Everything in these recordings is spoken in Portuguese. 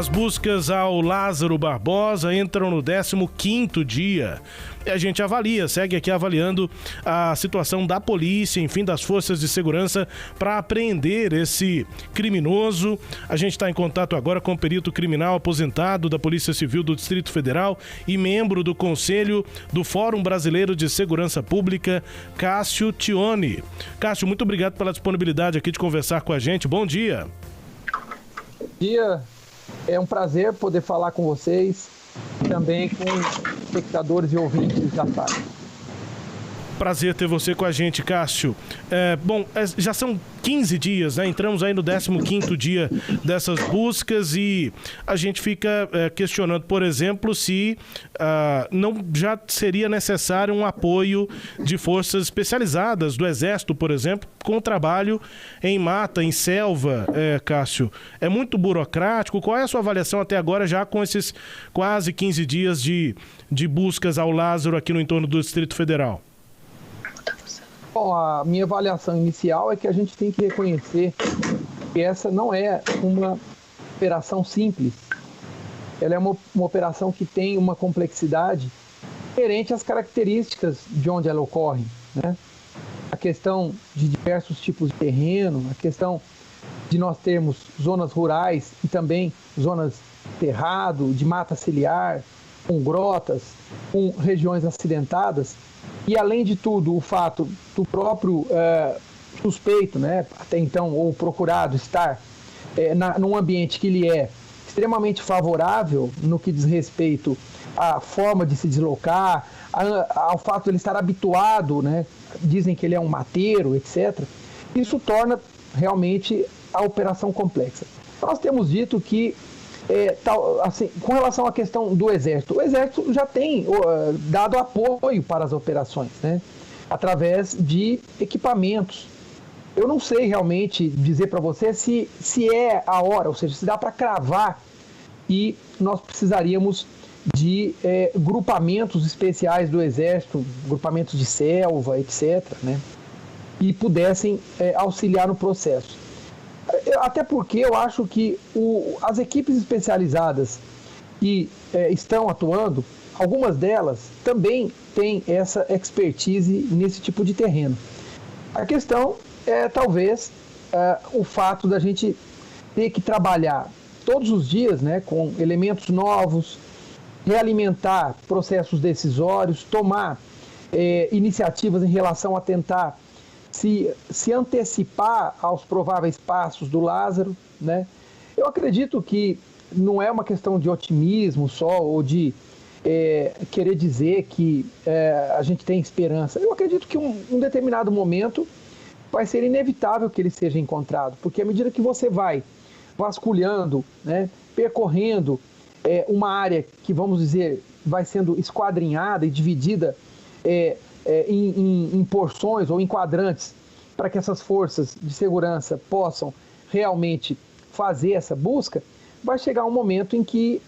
As buscas ao Lázaro Barbosa entram no 15º dia. E a gente segue aqui avaliando a situação da polícia, enfim, das forças de segurança para apreender esse criminoso. A gente está em contato agora com o perito criminal aposentado da Polícia Civil do Distrito Federal e membro do Conselho do Fórum Brasileiro de Segurança Pública, Cássio Tioni. Cássio, muito obrigado pela disponibilidade aqui de conversar com a gente. Bom dia. Bom dia. É um prazer poder falar com vocês, também com espectadores e ouvintes da tarde. Prazer ter você com a gente, Cássio. Já são 15 dias, né? Entramos aí no 15º dia dessas buscas e a gente fica questionando, por exemplo, se não já seria necessário um apoio de forças especializadas do Exército, por exemplo, com o trabalho em mata, em selva, Cássio. É muito burocrático. Qual é a sua avaliação até agora, já com esses quase 15 dias de buscas ao Lázaro aqui no entorno do Distrito Federal? Bom, a minha avaliação inicial é que a gente tem que reconhecer que essa não é uma operação simples. Ela é uma operação que tem uma complexidade diferente às características de onde ela ocorre, né? A questão de diversos tipos de terreno, a questão de nós termos zonas rurais e também zonas de cerrado, de mata ciliar, com grotas, com regiões acidentadas. E, além de tudo, o fato do próprio suspeito, né, até então, ou procurado, estar num ambiente que lhe é extremamente favorável no que diz respeito à forma de se deslocar, ao fato de ele estar habituado, né, dizem que ele é um mateiro, etc. Isso torna realmente a operação complexa. Nós temos dito que com relação à questão do Exército, o Exército já tem dado apoio para as operações, né, através de equipamentos. Eu não sei realmente dizer para você se é a hora, ou seja, se dá para cravar e nós precisaríamos de grupamentos especiais do Exército, grupamentos de selva, etc., né, e pudessem auxiliar no processo. Até porque eu acho que as equipes especializadas que estão atuando, algumas delas também têm essa expertise nesse tipo de terreno. A questão é talvez o fato da gente ter que trabalhar todos os dias, né, com elementos novos, realimentar processos decisórios, tomar iniciativas em relação a tentar se antecipar aos prováveis passos do Lázaro, né? Eu acredito que não é uma questão de otimismo só, ou de querer dizer que a gente tem esperança. Eu acredito que um determinado momento vai ser inevitável que ele seja encontrado, porque à medida que você vai vasculhando, né, percorrendo uma área que, vamos dizer, vai sendo esquadrinhada e dividida em porções ou em quadrantes, para que essas forças de segurança possam realmente fazer essa busca, vai chegar um momento em que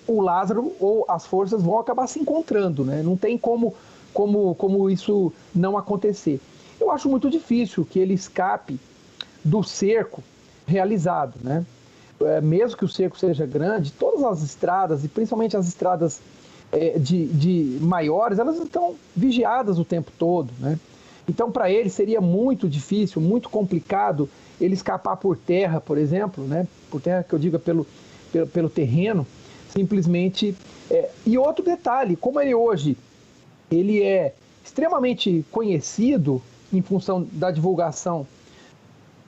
o Lázaro ou as forças vão acabar se encontrando, né? Não tem como isso não acontecer. Eu acho muito difícil que ele escape do cerco realizado, né? Mesmo que o cerco seja grande, todas as estradas, e principalmente as estradas de maiores, elas estão vigiadas o tempo todo, né? Então, para ele seria muito difícil, muito complicado ele escapar por terra, por exemplo, né? Por terra que eu diga pelo terreno, simplesmente. E outro detalhe, como ele é extremamente conhecido em função da divulgação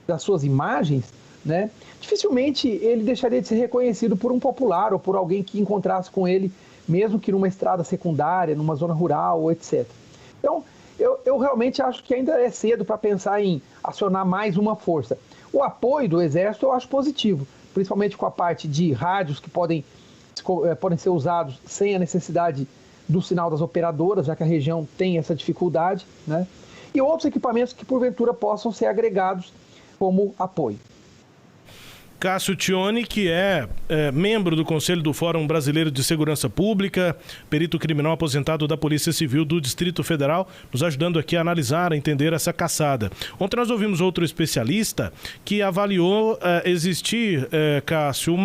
das suas imagens, né? Dificilmente ele deixaria de ser reconhecido por um popular ou por alguém que encontrasse com ele, mesmo que numa estrada secundária, numa zona rural, ou etc. Então, eu realmente acho que ainda é cedo para pensar em acionar mais uma força. O apoio do Exército eu acho positivo, principalmente com a parte de rádios que podem ser usados sem a necessidade do sinal das operadoras, já que a região tem essa dificuldade, né? E outros equipamentos que porventura possam ser agregados como apoio. Cássio Tioni, que é membro do Conselho do Fórum Brasileiro de Segurança Pública, perito criminal aposentado da Polícia Civil do Distrito Federal, nos ajudando aqui a analisar, a entender essa caçada. Ontem nós ouvimos outro especialista que avaliou existir, Cássio,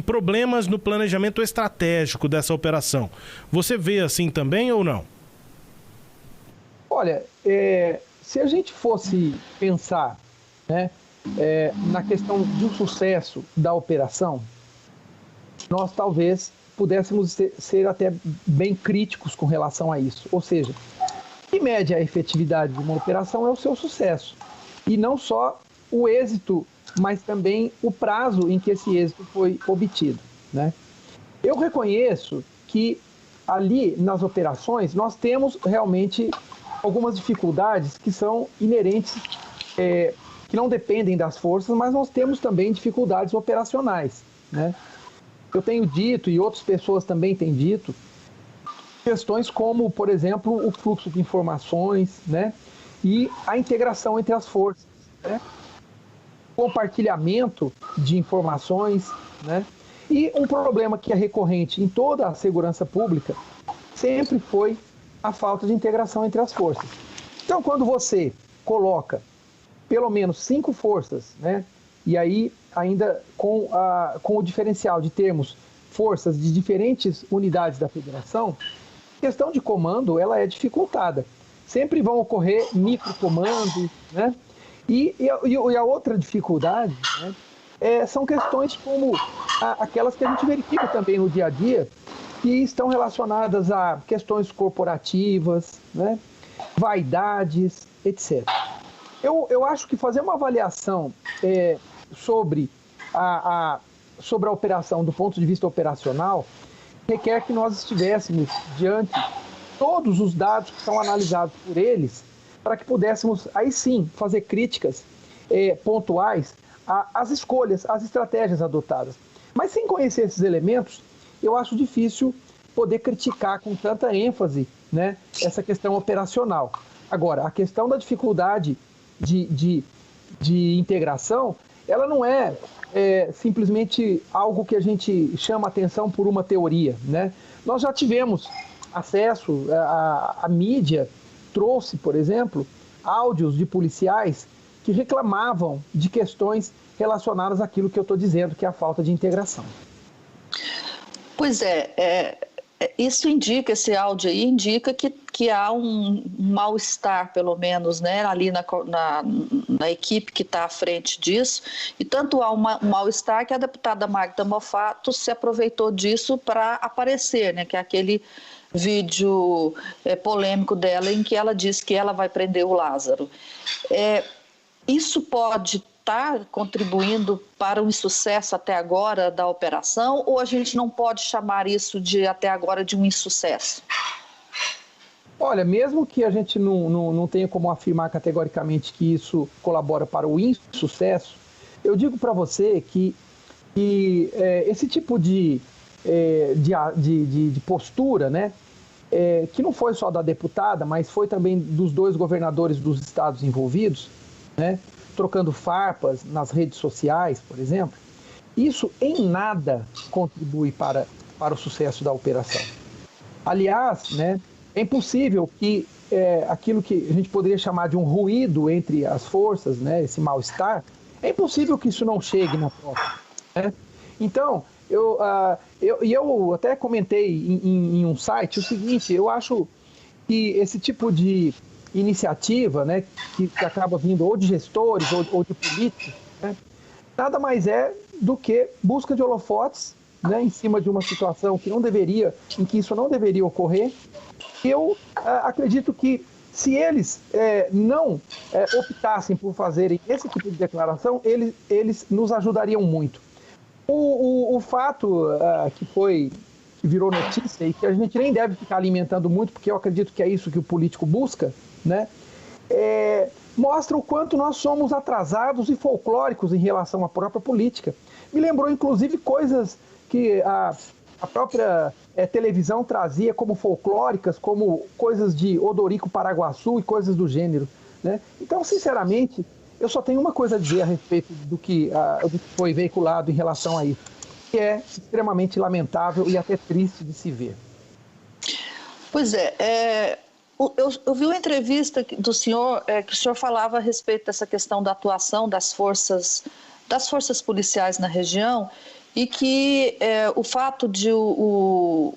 problemas no planejamento estratégico dessa operação. Você vê assim também ou não? Olha, se a gente fosse pensar, né, na questão do sucesso da operação, nós talvez pudéssemos ser até bem críticos com relação a isso. Ou seja, em média, a efetividade de uma operação é o seu sucesso. E não só o êxito, mas também o prazo em que esse êxito foi obtido, né? Eu reconheço que ali nas operações nós temos realmente algumas dificuldades que são inerentes, que não dependem das forças, mas nós temos também dificuldades operacionais, né? Eu tenho dito, e outras pessoas também têm dito, questões como, por exemplo, o fluxo de informações, né? E a integração entre as forças, né? Compartilhamento de informações, né? E um problema que é recorrente em toda a segurança pública sempre foi a falta de integração entre as forças. Então, quando você coloca pelo menos 5 forças, né? E aí ainda com o diferencial de termos forças de diferentes unidades da federação, a questão de comando ela é dificultada. Sempre vão ocorrer microcomandos, né? E a outra dificuldade, né, são questões como aquelas que a gente verifica também no dia a dia, que estão relacionadas a questões corporativas, né, vaidades, etc. Eu acho que fazer uma avaliação sobre a operação do ponto de vista operacional requer que nós estivéssemos diante de todos os dados que são analisados por eles, para que pudéssemos, aí sim, fazer críticas pontuais às escolhas, às estratégias adotadas. Mas sem conhecer esses elementos, eu acho difícil poder criticar com tanta ênfase, né, essa questão operacional. Agora, a questão da dificuldade de integração, ela não é simplesmente algo que a gente chama atenção por uma teoria, né? Nós já tivemos acesso, a mídia trouxe, por exemplo, áudios de policiais que reclamavam de questões relacionadas àquilo que eu estou dizendo, que é a falta de integração. Pois isso indica, esse áudio aí indica que há um mal-estar, pelo menos, né, ali na equipe que está à frente disso, e tanto há um mal-estar que a deputada Magda Mofato se aproveitou disso para aparecer, né, que é aquele vídeo polêmico dela em que ela diz que ela vai prender o Lázaro. Isso pode estar contribuindo para o insucesso até agora da operação, ou a gente não pode chamar isso até agora de um insucesso? Olha, mesmo que a gente não tenha como afirmar categoricamente que isso colabora para o insucesso, eu digo para você que esse tipo de postura, né, que não foi só da deputada, mas foi também dos 2 governadores dos estados envolvidos, né, trocando farpas nas redes sociais, por exemplo, isso em nada contribui para o sucesso da operação. Aliás, né, é impossível que aquilo que a gente poderia chamar de um ruído entre as forças, né, esse mal-estar, é impossível que isso não chegue na prova, né? Então, eu até comentei em um site o seguinte: eu acho que esse tipo de iniciativa, né, que acaba vindo ou de gestores ou de políticos, né, nada mais é do que busca de holofotes, né, em cima de uma situação em que isso não deveria ocorrer. Eu acredito que se eles não optassem por fazerem esse tipo de declaração, eles nos ajudariam muito. O fato que virou notícia e que a gente nem deve ficar alimentando muito, porque eu acredito que é isso que o político busca, né? Mostra o quanto nós somos atrasados e folclóricos em relação à própria política. Me lembrou, inclusive, coisas que a própria televisão trazia como folclóricas, como coisas de Odorico Paraguaçu e coisas do gênero, né? Então, sinceramente, eu só tenho uma coisa a dizer a respeito do que foi veiculado em relação a isso, que é extremamente lamentável e até triste de se ver. Pois eu vi uma entrevista do senhor, que o senhor falava a respeito dessa questão da atuação das forças policiais na região e que o fato de o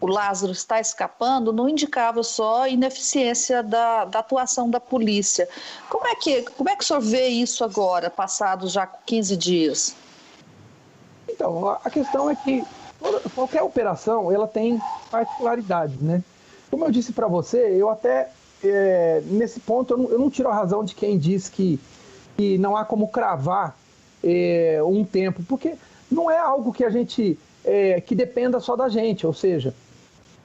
Lázaro estar escapando não indicava só a ineficiência da atuação da polícia. Como é que o senhor vê isso agora, passados já 15 dias? Então, a questão é que qualquer operação ela tem particularidades, né? Como eu disse para você, eu até, nesse ponto, eu não tiro a razão de quem diz que não há como cravar um tempo, porque não é algo que a gente, que dependa só da gente, ou seja,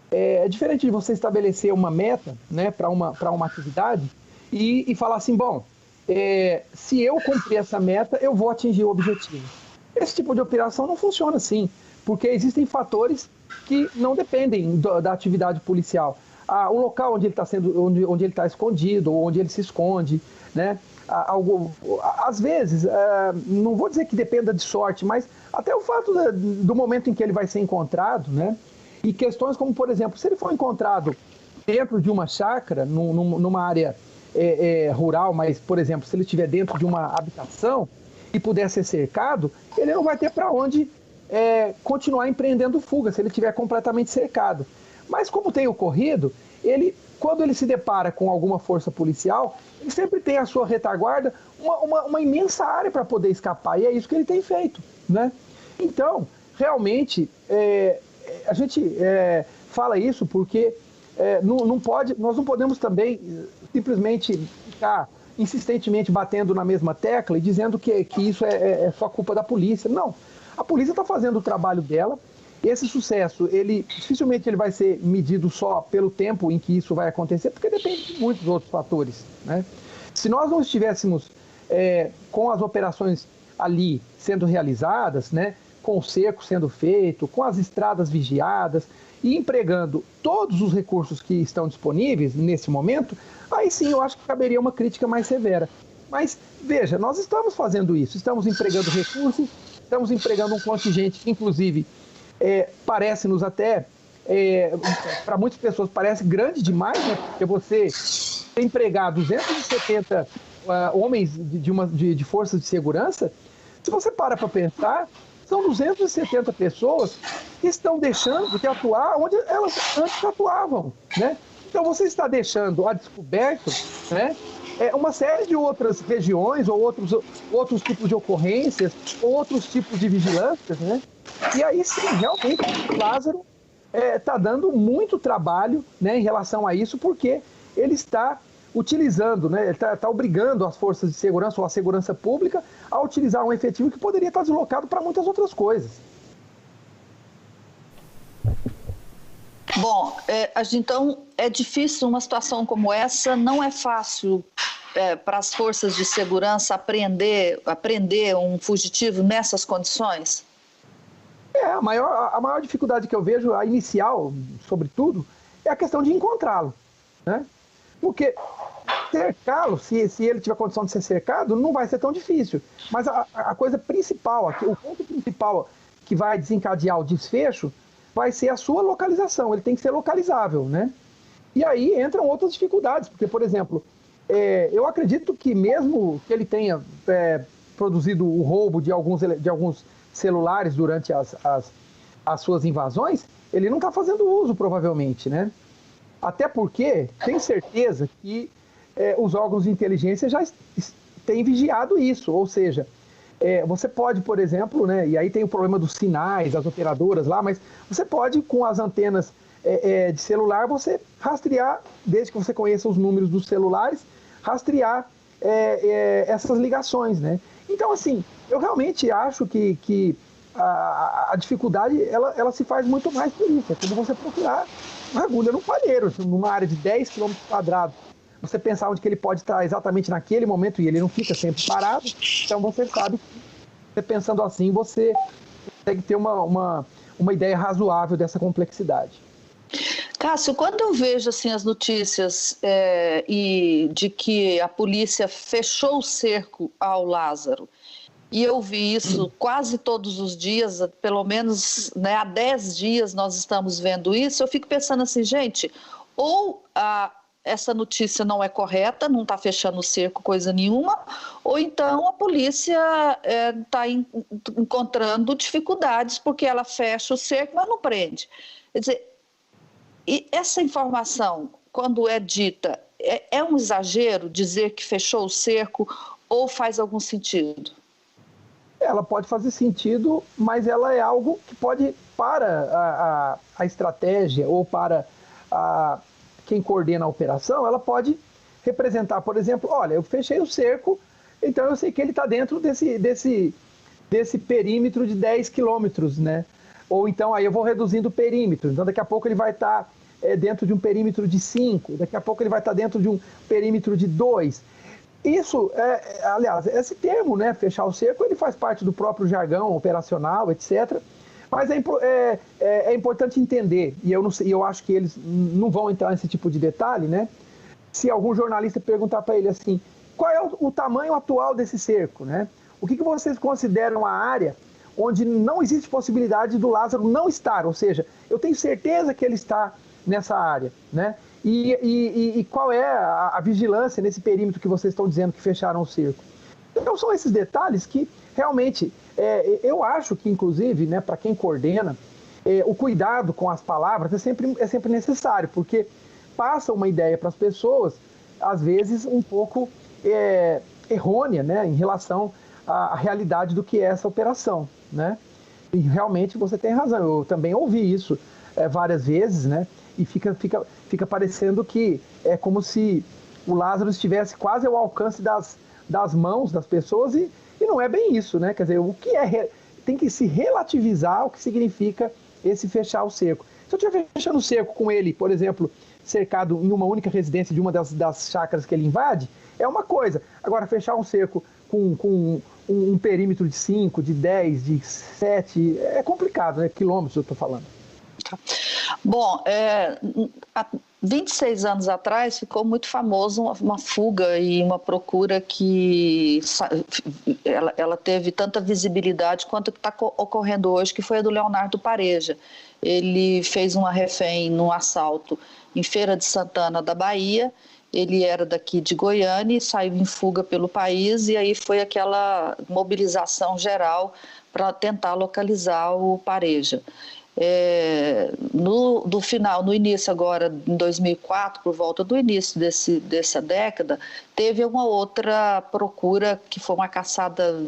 é diferente de você estabelecer uma meta, né, para uma atividade e falar assim, bom, se eu cumprir essa meta, eu vou atingir o objetivo. Esse tipo de operação não funciona assim, porque existem fatores que não dependem da atividade policial. O local onde ele está onde ele está escondido, ou onde ele se esconde, né? Às vezes, não vou dizer que dependa de sorte, mas até o fato do momento em que ele vai ser encontrado, né? E questões como, por exemplo, se ele for encontrado dentro de uma chácara, numa área rural, mas, por exemplo, se ele estiver dentro de uma habitação e puder ser cercado, ele não vai ter para onde continuar empreendendo fuga, se ele estiver completamente cercado. Mas como tem ocorrido, quando ele se depara com alguma força policial, ele sempre tem à sua retaguarda uma imensa área para poder escapar, e é isso que ele tem feito, né? Então, realmente, a gente fala isso porque nós não podemos também simplesmente ficar insistentemente batendo na mesma tecla e dizendo que isso é só culpa da polícia. Não, a polícia está fazendo o trabalho dela. Esse sucesso, dificilmente ele vai ser medido só pelo tempo em que isso vai acontecer, porque depende de muitos outros fatores, né? Se nós não estivéssemos com as operações ali sendo realizadas, né, com o cerco sendo feito, com as estradas vigiadas e empregando todos os recursos que estão disponíveis nesse momento, aí sim eu acho que caberia uma crítica mais severa. Mas, veja, nós estamos fazendo isso, estamos empregando recursos, estamos empregando um contingente que, inclusive, parece-nos até, para muitas pessoas, parece grande demais, né? Porque você empregar 270 homens de forças de segurança, se você para pensar, são 270 pessoas que estão deixando de atuar onde elas antes atuavam, né? Então você está deixando a descoberto, né, uma série de outras regiões ou outros tipos de ocorrências ou outros tipos de vigilâncias, né? E aí sim, realmente, o Lázaro está dando muito trabalho, né, em relação a isso, porque ele está utilizando, né, ele está obrigando as forças de segurança ou a segurança pública a utilizar um efetivo que poderia estar deslocado para muitas outras coisas. Bom, então é difícil uma situação como essa, não é fácil para as forças de segurança apreender um fugitivo nessas condições? A maior dificuldade que eu vejo, a inicial, sobretudo, é a questão de encontrá-lo, né? Porque cercá-lo, se ele tiver condição de ser cercado, não vai ser tão difícil. Mas a coisa principal, o ponto principal que vai desencadear o desfecho vai ser a sua localização. Ele tem que ser localizável, né? E aí entram outras dificuldades, porque, por exemplo, eu acredito que mesmo que ele tenha produzido o roubo de alguns celulares durante as suas invasões, ele não está fazendo uso, provavelmente, né? Até porque tem certeza que os órgãos de inteligência já têm vigiado isso, ou seja, você pode, por exemplo, né, e aí tem o problema dos sinais, das operadoras lá, mas você pode, com as antenas de celular, você rastrear, desde que você conheça os números dos celulares, rastrear essas ligações, né? Então, assim, eu realmente acho que a dificuldade, ela se faz muito mais por isso. É como você procurar uma agulha no palheiro, numa área de 10 km². Você pensar onde que ele pode estar exatamente naquele momento e ele não fica sempre parado. Então, você sabe que, você pensando assim, você consegue ter uma ideia razoável dessa complexidade. Cássio, quando eu vejo assim, as notícias e de que a polícia fechou o cerco ao Lázaro, e eu vi isso quase todos os dias, pelo menos, né, há 10 dias nós estamos vendo isso, eu fico pensando assim, gente, ou essa notícia não é correta, não está fechando o cerco coisa nenhuma, ou então a polícia está encontrando dificuldades porque ela fecha o cerco, mas não prende. Quer dizer, e essa informação, quando é dita, é um exagero dizer que fechou o cerco ou faz algum sentido? Ela pode fazer sentido, mas ela é algo que pode, para a estratégia ou para quem coordena a operação, ela pode representar, por exemplo, olha, eu fechei o cerco, então eu sei que ele está dentro desse perímetro de 10 quilômetros, né? Ou então aí eu vou reduzindo o perímetro, então daqui a pouco ele vai estar dentro de um perímetro de 5, daqui a pouco ele vai estar dentro de um perímetro de 2. Isso, aliás, esse termo, né, fechar o cerco, ele faz parte do próprio jargão operacional, etc. Mas é importante entender, e eu acho que eles não vão entrar nesse tipo de detalhe, né? Se algum jornalista perguntar para ele assim, qual é o tamanho atual desse cerco, né? O que vocês consideram a área onde não existe possibilidade do Lázaro não estar? Ou seja, eu tenho certeza que ele está nessa área, né? E qual é a vigilância nesse perímetro que vocês estão dizendo que fecharam o cerco? Então são esses detalhes que realmente eu acho que, inclusive, né, para quem coordena, o cuidado com as palavras é sempre necessário, porque passa uma ideia para as pessoas, às vezes um pouco errônea, né, em relação à realidade do que é essa operação, né? E realmente você tem razão, eu também ouvi isso várias vezes, né? E fica parecendo que é como se o Lázaro estivesse quase ao alcance das mãos das pessoas e não é bem isso, né? Quer dizer, o que tem que se relativizar o que significa esse fechar o cerco. Se eu estiver fechando o cerco com ele, por exemplo, cercado em uma única residência de uma das chácaras que ele invade, é uma coisa. Agora, fechar um cerco com um perímetro de 5, de 10, de 7, é complicado, né? Quilômetros eu estou falando. Bom, há 26 anos atrás ficou muito famoso uma fuga e uma procura que ela teve tanta visibilidade quanto está ocorrendo hoje, que foi a do Leonardo Pareja. Ele fez uma refém num assalto em Feira de Santana da Bahia. Ele era daqui de Goiânia e saiu em fuga pelo país, e aí foi aquela mobilização geral para tentar localizar o Pareja. No início agora, em 2004, por volta do início dessa década, teve uma outra procura, que foi uma caçada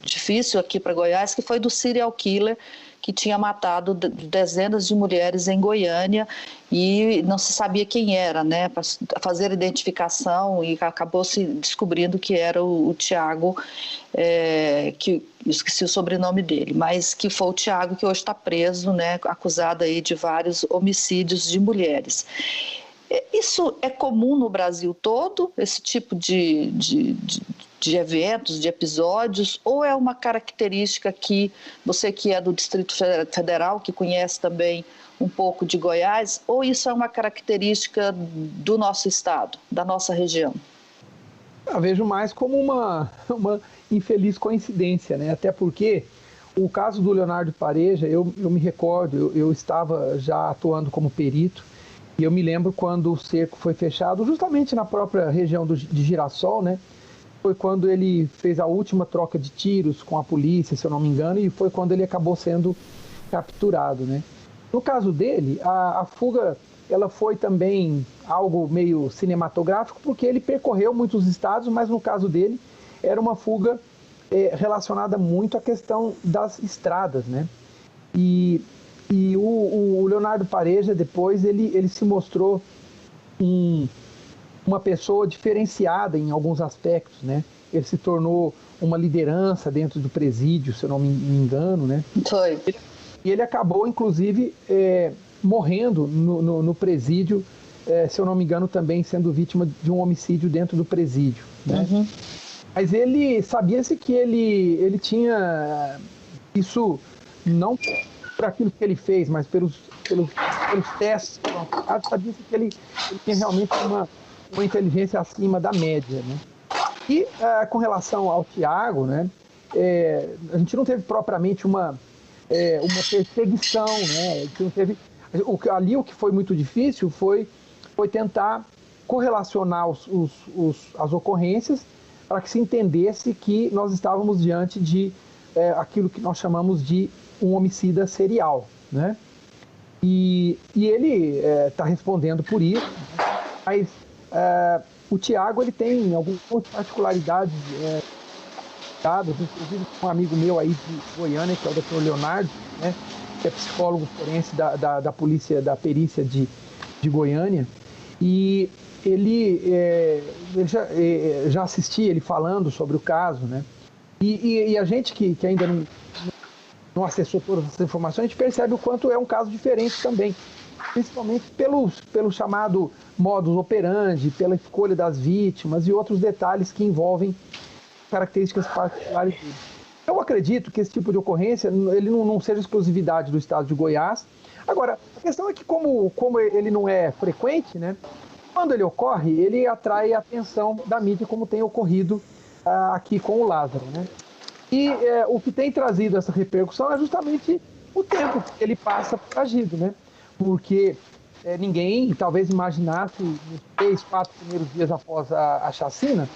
difícil aqui para Goiás, que foi do serial killer, que tinha matado dezenas de mulheres em Goiânia e não se sabia quem era, né, para fazer identificação, e acabou se descobrindo que era o Tiago, que esqueci o sobrenome dele, mas que foi o Tiago que hoje está preso, né, acusado aí de vários homicídios de mulheres. Isso é comum no Brasil todo, esse tipo de eventos, de episódios, ou é uma característica que você que é do Distrito Federal, que conhece também um pouco de Goiás, ou isso é uma característica do nosso estado, da nossa região? Eu vejo mais como uma infeliz coincidência, né? Até porque o caso do Leonardo Pareja, eu me recordo, eu estava já atuando como perito, e eu me lembro quando o cerco foi fechado, justamente na própria região de Girassol, né? Foi quando ele fez a última troca de tiros com a polícia, se eu não me engano, e foi quando ele acabou sendo capturado, né? No caso dele, a fuga ela foi também algo meio cinematográfico, porque ele percorreu muitos estados, mas no caso dele era uma fuga relacionada muito à questão das estradas, né? E o Leonardo Pareja, depois, ele se mostrou uma pessoa diferenciada em alguns aspectos, né? Ele se tornou uma liderança dentro do presídio, se eu não me engano, né? Foi. E ele acabou, inclusive, morrendo no presídio, se eu não me engano, também sendo vítima de um homicídio dentro do presídio, né? Uhum. Mas ele sabia-se que ele tinha isso não por aquilo que ele fez, mas pelos pelos testes que foram aplicados, sabia que ele tinha realmente uma inteligência acima da média, né? E com relação ao Tiago, né, a gente não teve propriamente uma perseguição, né? A gente não teve, ali o que foi muito difícil foi tentar correlacionar as ocorrências para que se entendesse que nós estávamos diante de aquilo que nós chamamos de um homicida serial, né? E ele está respondendo por isso, né? Mas o Tiago ele tem algumas particularidades inclusive um amigo meu aí de Goiânia, que é o Dr. Leonardo, né, que é psicólogo forense da polícia, da perícia de Goiânia, e ele já assisti ele falando sobre o caso, né, e a gente que ainda não acessou todas essas informações, a gente percebe o quanto é um caso diferente também, principalmente pelo chamado modus operandi, pela escolha das vítimas e outros detalhes que envolvem características particulares dele. Eu acredito que esse tipo de ocorrência ele não seja exclusividade do estado de Goiás. Agora, a questão é que como ele não é frequente, né, quando ele ocorre, ele atrai a atenção da mídia, como tem ocorrido aqui com o Lázaro, né? E o que tem trazido essa repercussão é justamente o tempo que ele passa foragido, né? Porque ninguém talvez imaginasse nos 3, 4 primeiros dias após a chacina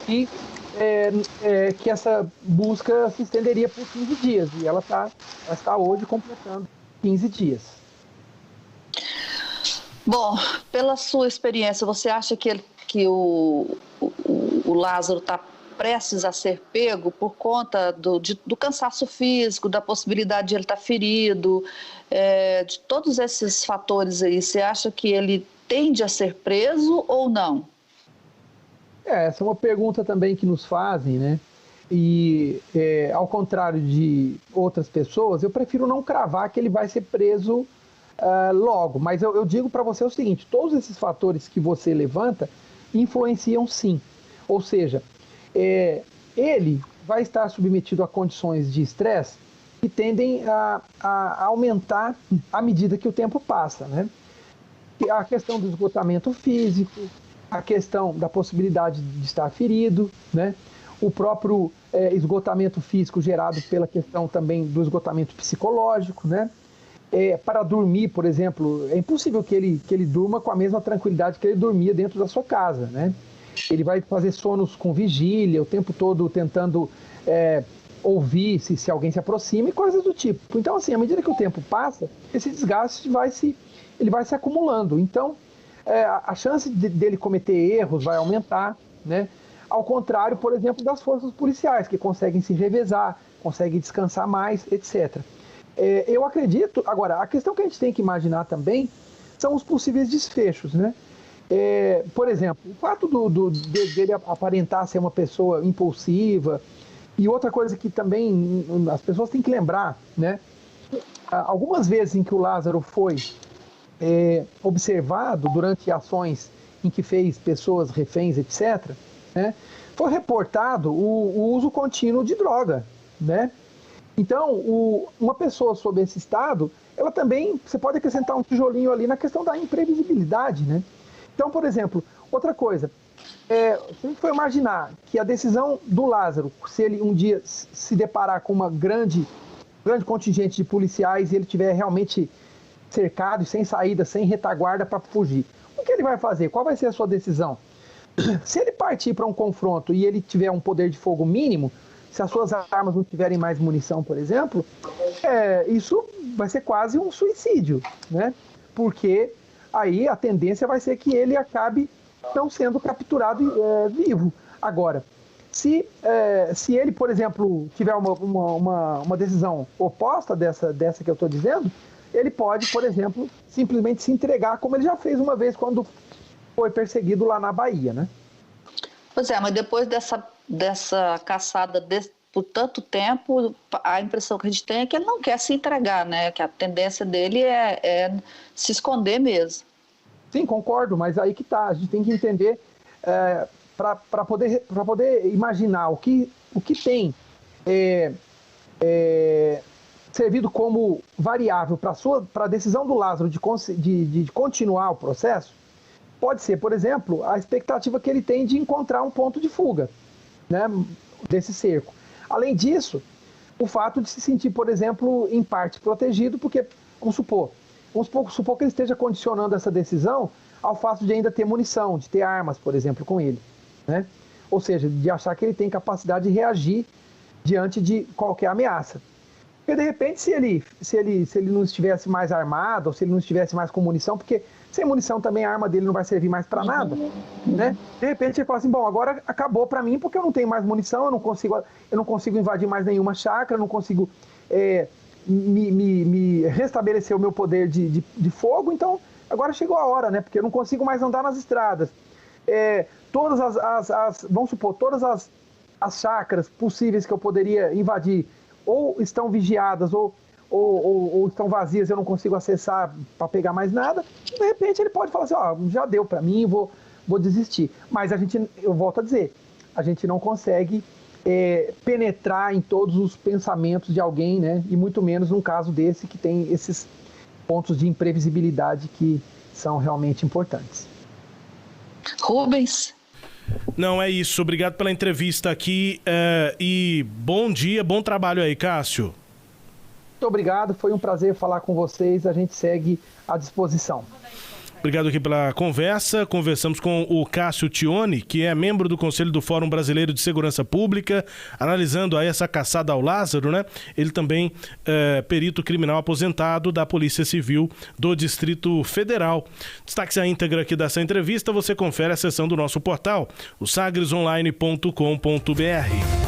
que essa busca se estenderia por 15 dias. E ela está hoje completando 15 dias. Bom, pela sua experiência, você acha que o Lázaro está prestes a ser pego por conta do cansaço físico, da possibilidade de ele estar ferido, de todos esses fatores aí? Você acha que ele tende a ser preso ou não? Essa é uma pergunta também que nos fazem, né? E, ao contrário de outras pessoas, eu prefiro não cravar que ele vai ser preso logo. Mas eu digo para você o seguinte, todos esses fatores que você levanta influenciam sim. Ou seja, ele vai estar submetido a condições de estresse que tendem a aumentar à medida que o tempo passa, né? A questão do esgotamento físico, a questão da possibilidade de estar ferido, né? O próprio esgotamento físico gerado pela questão também do esgotamento psicológico, né? Para dormir, por exemplo, é impossível que ele durma com a mesma tranquilidade que ele dormia dentro da sua casa, né? Ele vai fazer sonos com vigília, o tempo todo tentando ouvir se alguém se aproxima e coisas do tipo. Então, assim, à medida que o tempo passa, esse desgaste vai se acumulando. Então, a chance dele cometer erros vai aumentar, né? Ao contrário, por exemplo, das forças policiais, que conseguem se revezar, conseguem descansar mais, etc. Eu acredito... Agora, a questão que a gente tem que imaginar também são os possíveis desfechos, né? Por exemplo, o fato dele aparentar ser uma pessoa impulsiva, e outra coisa que também as pessoas têm que lembrar, né? Algumas vezes em que o Lázaro foi observado durante ações em que fez pessoas reféns, etc., né, foi reportado o uso contínuo de droga, né? Então, uma pessoa sob esse estado, ela também, você pode acrescentar um tijolinho ali na questão da imprevisibilidade, né? Então, por exemplo, outra coisa, se a gente for imaginar que a decisão do Lázaro, se ele um dia se deparar com uma grande contingente de policiais e ele tiver realmente cercado e sem saída, sem retaguarda para fugir, o que ele vai fazer? Qual vai ser a sua decisão? Se ele partir para um confronto e ele tiver um poder de fogo mínimo, se as suas armas não tiverem mais munição, por exemplo, isso vai ser quase um suicídio, né? Porque aí a tendência vai ser que ele acabe não sendo capturado vivo. Agora, se ele, por exemplo, tiver uma decisão oposta dessa que eu estou dizendo, ele pode, por exemplo, simplesmente se entregar, como ele já fez uma vez quando foi perseguido lá na Bahia, né? Pois é, mas depois dessa caçada por tanto tempo, a impressão que a gente tem é que ele não quer se entregar, né? Que a tendência dele é se esconder mesmo. Sim, concordo, mas aí que tá. A gente tem que entender para poder imaginar o que tem servido como variável para a decisão do Lázaro de continuar o processo, pode ser, por exemplo, a expectativa que ele tem de encontrar um ponto de fuga, né, desse cerco. Além disso, o fato de se sentir, por exemplo, em parte protegido, porque, vamos supor que ele esteja condicionando essa decisão ao fato de ainda ter munição, de ter armas, por exemplo, com ele, né? Ou seja, de achar que ele tem capacidade de reagir diante de qualquer ameaça. Porque, de repente, se ele não estivesse mais armado, ou se ele não estivesse mais com munição, porque sem munição também a arma dele não vai servir mais para nada, né? De repente ele fala assim, bom, agora acabou para mim porque eu não tenho mais munição, eu não consigo invadir mais nenhuma chácara, eu não consigo me restabelecer o meu poder de fogo, então agora chegou a hora, né? Porque eu não consigo mais andar nas estradas. Vamos supor, todas as chácaras possíveis que eu poderia invadir ou estão vigiadas ou estão vazias, eu não consigo acessar para pegar mais nada. De repente ele pode falar assim, já deu para mim, vou desistir. Mas eu volto a dizer, a gente não consegue penetrar em todos os pensamentos de alguém, né? E muito menos num caso desse que tem esses pontos de imprevisibilidade que são realmente importantes. Rubens? Não, é isso. Obrigado pela entrevista aqui e bom dia, bom trabalho aí, Cássio. Muito obrigado, foi um prazer falar com vocês, a gente segue à disposição. Obrigado aqui pela conversa. Conversamos com o Cássio Tioni, que é membro do Conselho do Fórum Brasileiro de Segurança Pública, analisando aí essa caçada ao Lázaro, né? Ele também é perito criminal aposentado da Polícia Civil do Distrito Federal. Destaque a íntegra aqui dessa entrevista, você confere a seção do nosso portal, o sagresonline.com.br.